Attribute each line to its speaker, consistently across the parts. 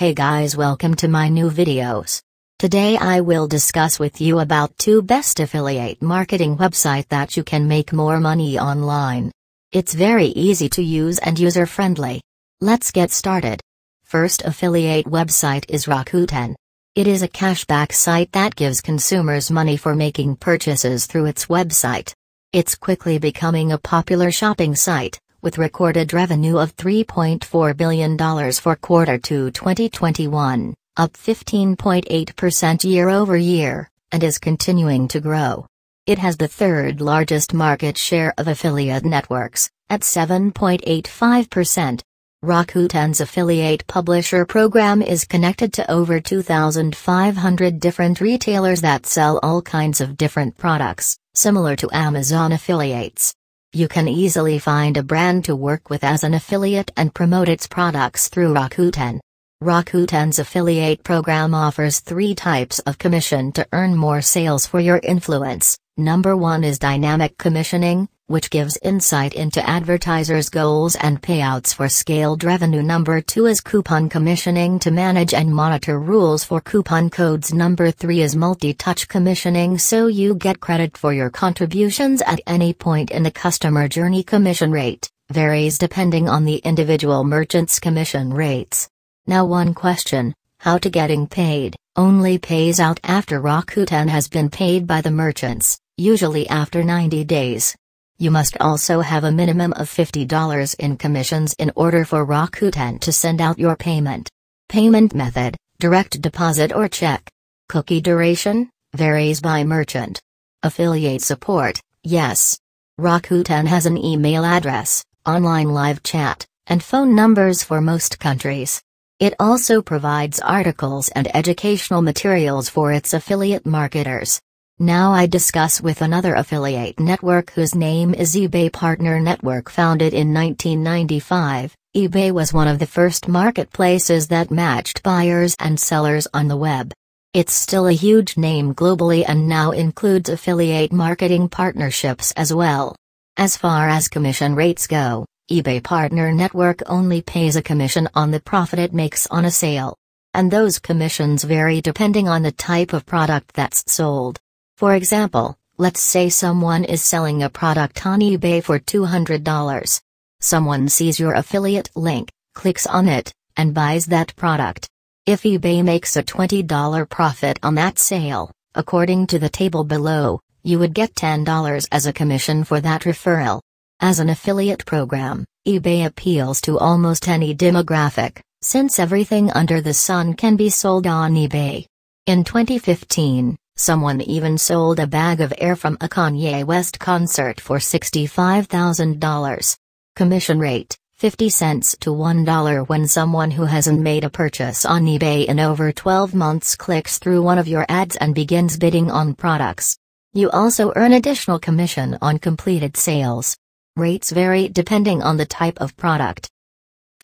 Speaker 1: Hey guys, welcome to my new videos. Today I will discuss with you about 2 best affiliate marketing website that you can make more money online. It's very easy to use and user-friendly. Let's get started. First affiliate website is Rakuten. It is a cashback site that gives consumers money for making purchases through its website. It's quickly becoming a popular shopping site, with recorded revenue of $3.4 billion for Q2 2021, up 15.8% year-over-year, and is continuing to grow. It has the third largest market share of affiliate networks, at 7.85%. Rakuten's affiliate publisher program is connected to over 2,500 different retailers that sell all kinds of different products, similar to Amazon affiliates. You can easily find a brand to work with as an affiliate and promote its products through Rakuten. Rakuten's affiliate program offers 3 types of commission to earn more sales for your influence. Number 1 is dynamic commissioning, which gives insight into advertisers' goals and payouts for scaled revenue. Number 2 is coupon commissioning to manage and monitor rules for coupon codes. Number 3 is multi-touch commissioning, so you get credit for your contributions at any point in the customer journey. Commission rate varies depending on the individual merchant's commission rates. Now one question, how to getting paid, only pays out after Rakuten has been paid by the merchants, usually after 90 days. You must also have a minimum of $50 in commissions in order for Rakuten to send out your payment. Payment method, direct deposit or check. Cookie duration, varies by merchant. Affiliate support, yes. Rakuten has an email address, online live chat, and phone numbers for most countries. It also provides articles and educational materials for its affiliate marketers. Now I discuss with another affiliate network whose name is eBay Partner Network. Founded in 1995, eBay was one of the first marketplaces that matched buyers and sellers on the web. It's still a huge name globally and now includes affiliate marketing partnerships as well. As far as commission rates go, eBay Partner Network only pays a commission on the profit it makes on a sale. And those commissions vary depending on the type of product that's sold. For example, let's say someone is selling a product on eBay for $200. Someone sees your affiliate link, clicks on it, and buys that product. If eBay makes a $20 profit on that sale, according to the table below, you would get $10 as a commission for that referral. As an affiliate program, eBay appeals to almost any demographic, since everything under the sun can be sold on eBay. In 2015, someone even sold a bag of air from a Kanye West concert for $65,000. Commission rate, 50 cents to $1 when someone who hasn't made a purchase on eBay in over 12 months clicks through one of your ads and begins bidding on products. You also earn additional commission on completed sales. Rates vary depending on the type of product.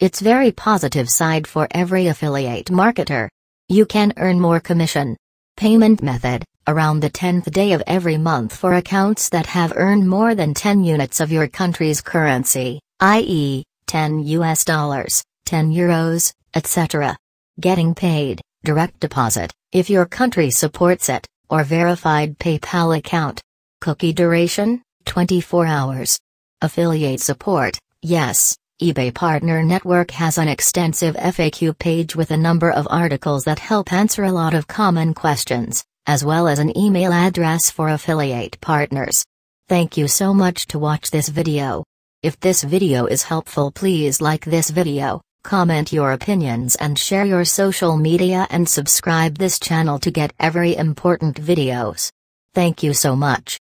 Speaker 1: It's very positive side for every affiliate marketer. You can earn more commission. Payment method, around the 10th day of every month for accounts that have earned more than 10 units of your country's currency, i.e., 10 US dollars, 10 euros, etc. Getting paid, direct deposit, if your country supports it, or verified PayPal account. Cookie duration, 24 hours. Affiliate support, yes. eBay Partner Network has an extensive FAQ page with a number of articles that help answer a lot of common questions, as well as an email address for affiliate partners. Thank you so much to watch this video. If this video is helpful, please like this video, comment your opinions and share your social media and subscribe this channel to get every important videos. Thank you so much.